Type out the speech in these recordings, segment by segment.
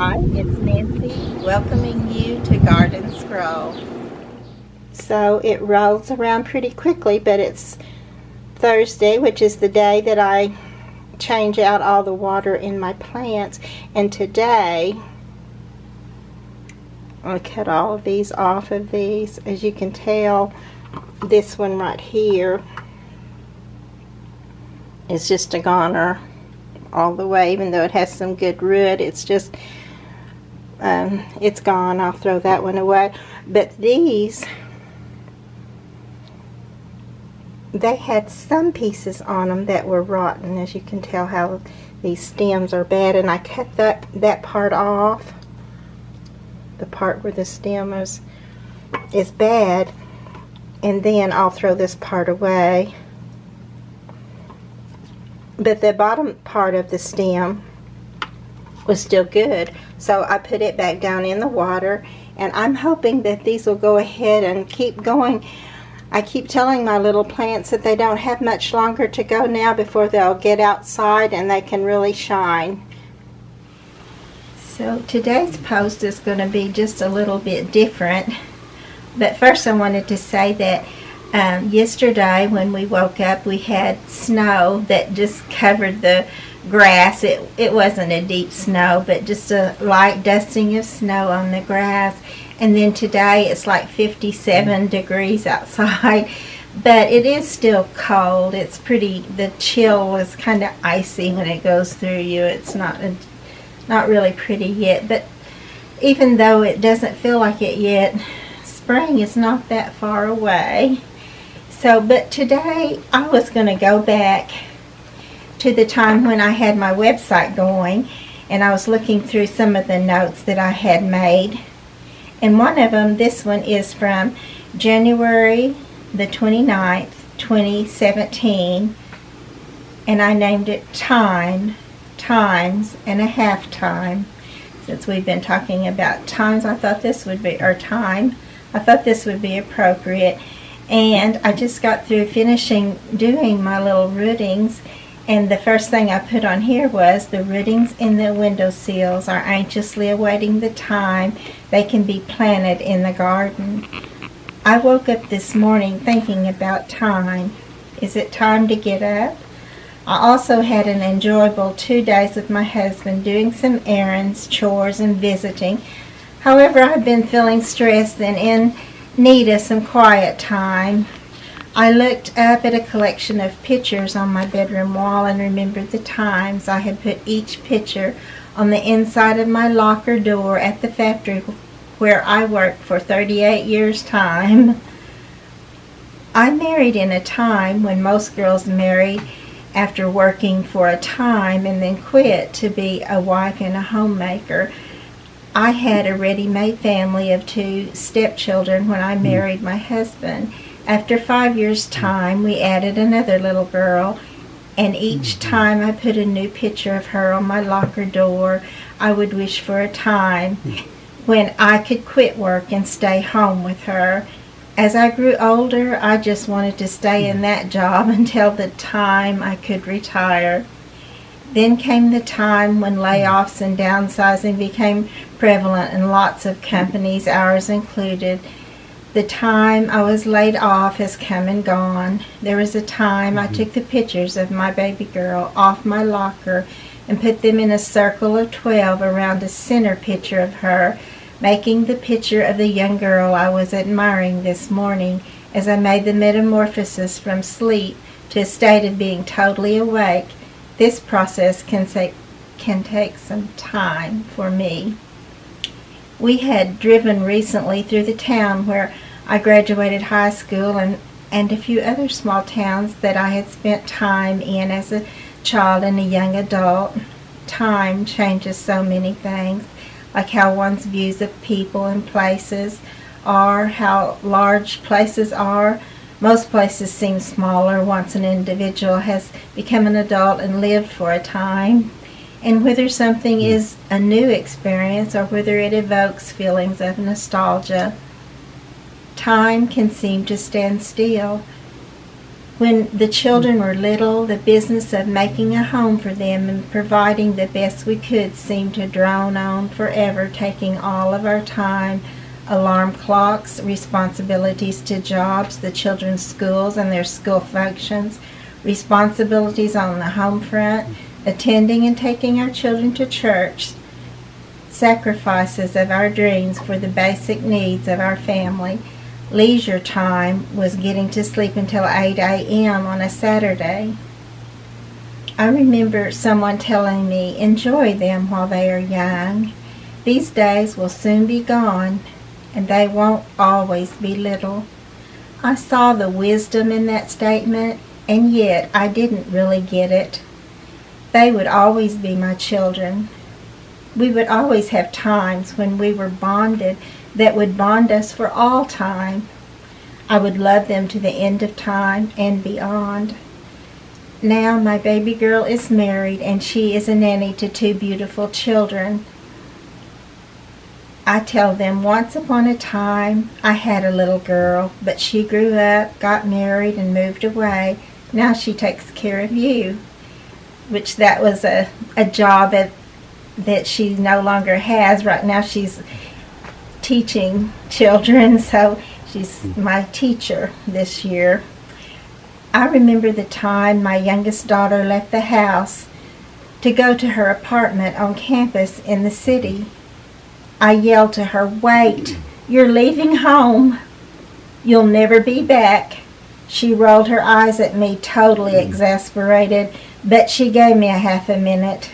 Hi, it's Nancy welcoming you to Garden Scroll. So it rolls around pretty quickly, but it's Thursday, which is the day that I change out all the water in my plants. And today, I'll cut all of these off of these. As you can tell, this one right here is just a goner all the way, even though it has some good root. It's just it's gone. I'll throw that one away. But these, they had some pieces on them that were rotten. As you can tell how these stems are bad, and I cut that part off, the part where the stem is bad, and then I'll throw this part away. But the bottom part of the stem was still good, so I put it back down in the water, and I'm hoping that these will go ahead and keep going. I keep telling my little plants that they don't have much longer to go now before they'll get outside and they can really shine. So today's post is going to be just a little bit different, but first I wanted to say that yesterday when we woke up, we had snow that just covered the grass. It wasn't a deep snow, but just a light dusting of snow on the grass. And then today it's like 57 degrees outside, but it is still cold. It's pretty, the chill is kind of icy when it goes through you. It's not really pretty yet, but even though it doesn't feel like it yet, spring is not that far away. So, but today I was going to go back to the time when I had my website going, and I was looking through some of the notes that I had made. And one of them, this one, is from January the 29th, 2017, and I named it Times, and a Half Time. Since we've been talking about times, I thought this would be, or time, I thought this would be appropriate. And I just got through finishing doing my little rootings, and the first thing I put on here was the rootings in the windowsills are anxiously awaiting the time they can be planted in the garden. I woke up this morning thinking about time. Is it time to get up? I also had an enjoyable 2 days with my husband doing some errands, chores, and visiting. However, I've been feeling stressed and in need of some quiet time. I looked up at a collection of pictures on my bedroom wall and remembered the times I had put each picture on the inside of my locker door at the factory where I worked for 38 years' time. I married in a time when most girls married after working for a time and then quit to be a wife and a homemaker. I had a ready-made family of 2 stepchildren when I married my husband. After 5 years' time, we added another little girl, and each time I put a new picture of her on my locker door, I would wish for a time when I could quit work and stay home with her. As I grew older, I just wanted to stay in that job until the time I could retire. Then came the time when layoffs and downsizing became prevalent in lots of companies, ours included. The time I was laid off has come and gone. There was a time I took the pictures of my baby girl off my locker and put them in a circle of 12 around a center picture of her, making the picture of the young girl I was admiring this morning as I made the metamorphosis from sleep to a state of being totally awake. This process can take some time for me. We had driven recently through the town where I graduated high school and a few other small towns that I had spent time in as a child and a young adult. Time changes so many things, like how one's views of people and places are, how large places are. Most places seem smaller once an individual has become an adult and lived for a time. And whether something is a new experience or whether it evokes feelings of nostalgia, time can seem to stand still. When the children were little, the business of making a home for them and providing the best we could seemed to drone on forever, taking all of our time. Alarm clocks, responsibilities to jobs, the children's schools and their school functions, responsibilities on the home front, attending and taking our children to church, sacrifices of our dreams for the basic needs of our family. Leisure time was getting to sleep until 8 a.m. on a Saturday. I remember someone telling me, enjoy them while they are young. These days will soon be gone, and they won't always be little. I saw the wisdom in that statement, and yet I didn't really get it. They would always be my children. We would always have times when we were bonded that would bond us for all time. I would love them to the end of time and beyond. Now my baby girl is married and she is a nanny to 2 beautiful children. I tell them once upon a time I had a little girl, but she grew up, got married, and moved away. Now she takes care of you, which that was a job that she no longer has. Right now she's teaching children, so she's my teacher this year. I remember the time my youngest daughter left the house to go to her apartment on campus in the city. I yelled to her, "Wait, you're leaving home. You'll never be back." She rolled her eyes at me, totally exasperated, but she gave me a half a minute.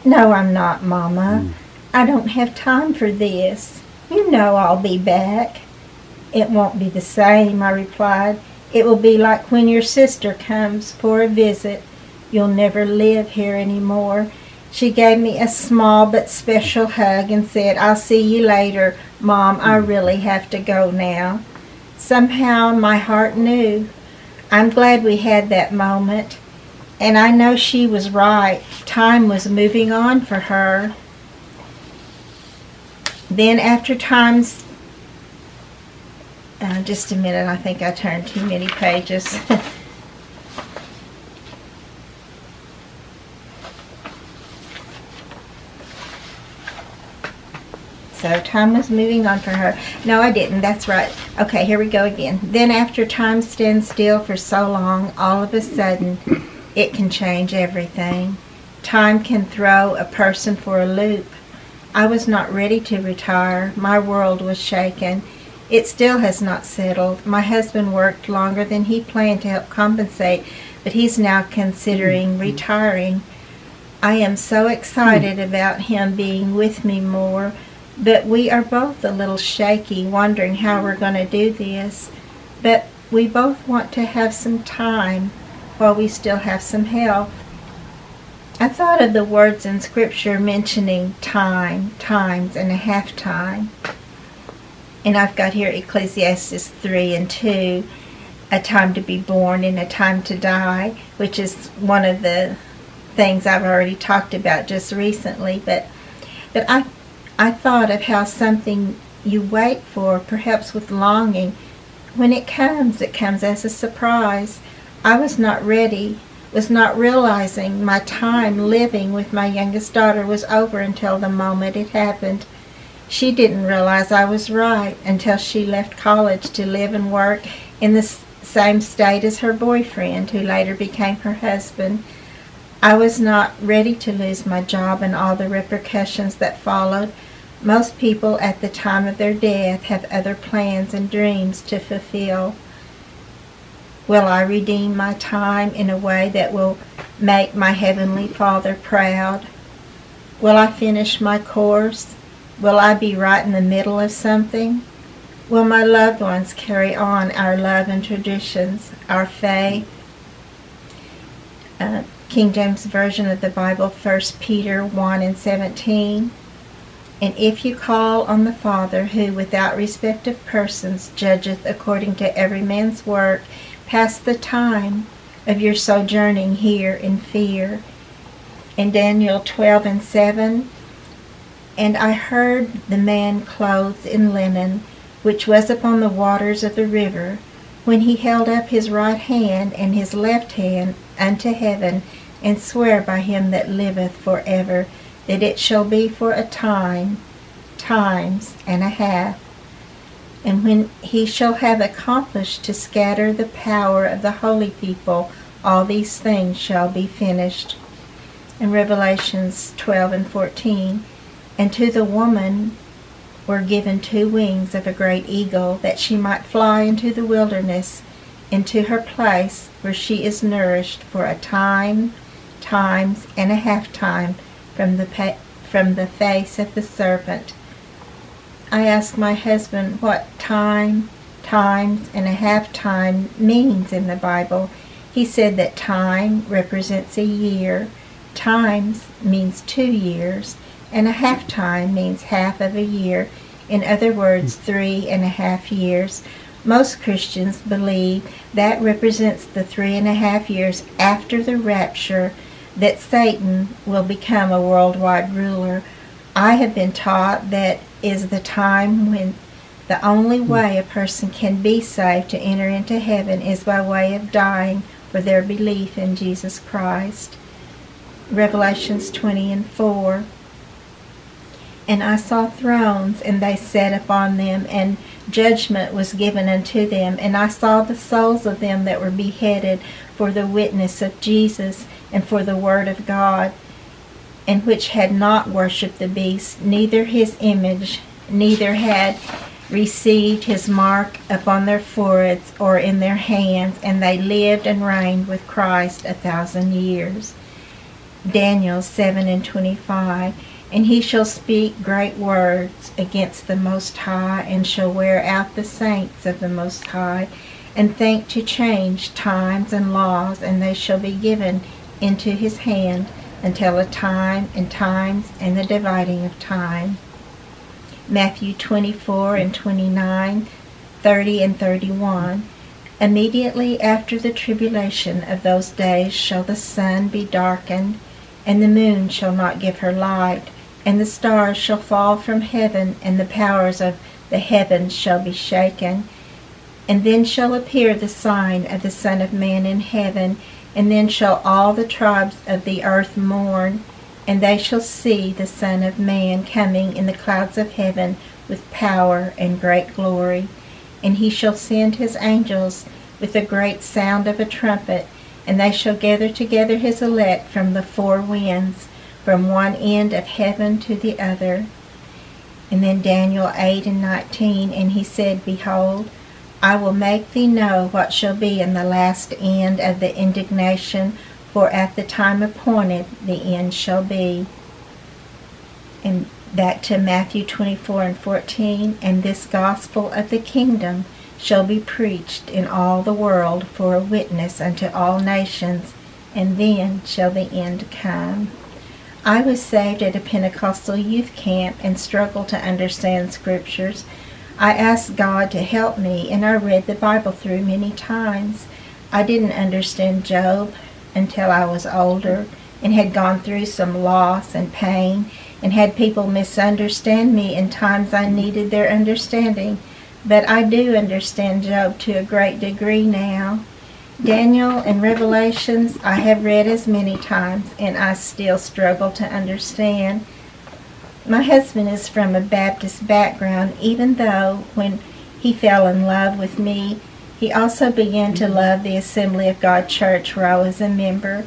"No, I'm not, Mama. I don't have time for this. You know I'll be back." "It won't be the same," I replied. "It will be like when your sister comes for a visit. You'll never live here anymore." She gave me a small but special hug and said, "I'll see you later, Mom. I really have to go now." Somehow my heart knew. I'm glad we had that moment. And I know she was right. Time was moving on for her. Then after times, just a minute, I think I turned too many pages. So time was moving on for her. No, I didn't. That's right. Okay, here we go again. Then after time stands still for so long, all of a sudden, it can change everything. Time can throw a person for a loop. I was not ready to retire. My world was shaken. It still has not settled. My husband worked longer than he planned to help compensate, but he's now considering retiring. I am so excited about him being with me more, but we are both a little shaky, wondering how we're going to do this. But we both want to have some time while we still have some health. I thought of the words in Scripture mentioning time, times, and a half time. And I've got here Ecclesiastes 3:2, a time to be born and a time to die, which is one of the things I've already talked about just recently. But I thought of how something you wait for, perhaps with longing, when it comes as a surprise. I was not ready, was not realizing my time living with my youngest daughter was over until the moment it happened. She didn't realize I was right until she left college to live and work in the same state as her boyfriend, who later became her husband. I was not ready to lose my job and all the repercussions that followed. Most people at the time of their death have other plans and dreams to fulfill. Will I redeem my time in a way that will make my Heavenly Father proud? Will I finish my course? Will I be right in the middle of something? Will my loved ones carry on our love and traditions, our faith? King James Version of the Bible, 1 Peter 1:17. And if you call on the Father, who without respect of persons judgeth according to every man's work, pass the time of your sojourning here in fear. In Daniel 12:7, and I heard the man clothed in linen, which was upon the waters of the river, when he held up his right hand and his left hand unto heaven, and sware by him that liveth for ever, that it shall be for a time, times and a half. And when he shall have accomplished to scatter the power of the holy people, all these things shall be finished. In Revelations 12 and 14, and to the woman were given 2 wings of a great eagle, that she might fly into the wilderness, into her place where she is nourished for a time, times and a half time from the face of the serpent. I asked my husband what time, times and a half time means in the Bible. He said that time represents a year, times means 2 years, and a half time means half of a year. In other words, 3.5 years. Most Christians believe that represents the 3.5 years after the rapture, that Satan will become a worldwide ruler. I have been taught that is the time when the only way a person can be saved to enter into heaven is by way of dying for their belief in Jesus Christ. Revelations 20 and 4. And I saw thrones, and they sat upon them, and judgment was given unto them. And I saw the souls of them that were beheaded for the witness of Jesus and for the word of God, and which had not worshipped the beast, neither his image, neither had received his mark upon their foreheads or in their hands, and they lived and reigned with Christ 1,000 years. Daniel 7 and 25. And he shall speak great words against the Most High, and shall wear out the saints of the Most High, and think to change times and laws, and they shall be given into his hand until a time and times and the dividing of time. Matthew 24 and 29, 30 and 31. Immediately after the tribulation of those days shall the sun be darkened, and the moon shall not give her light, and the stars shall fall from heaven, and the powers of the heavens shall be shaken. And then shall appear the sign of the Son of Man in heaven, and then shall all the tribes of the earth mourn, and they shall see the Son of Man coming in the clouds of heaven with power and great glory. And he shall send his angels with a great sound of a trumpet, and they shall gather together his elect from the 4 winds, from one end of heaven to the other. And then Daniel 8 and 19, and he said, Behold, I will make thee know what shall be in the last end of the indignation, for at the time appointed the end shall be. And back to Matthew 24 and 14, and this gospel of the kingdom shall be preached in all the world for a witness unto all nations, and then shall the end come. I was saved at a Pentecostal youth camp and struggled to understand scriptures. I asked God to help me, and I read the Bible through many times. I didn't understand Job until I was older and had gone through some loss and pain and had people misunderstand me in times I needed their understanding. But I do understand Job to a great degree now. Daniel and Revelations I have read as many times, and I still struggle to understand. My husband is from a Baptist background, even though when he fell in love with me, he also began to love the Assembly of God Church where I was a member,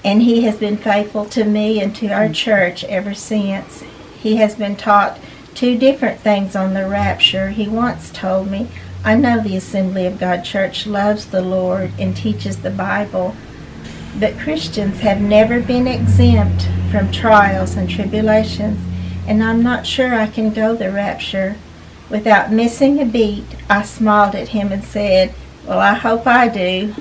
and he has been faithful to me and to our church ever since. He has been taught 2 different things on the rapture. He once told me, I know the Assembly of God Church loves the Lord and teaches the Bible, but Christians have never been exempt from trials and tribulations, and I'm not sure I can go the rapture. Without missing a beat, I smiled at him and said, Well, I hope I do.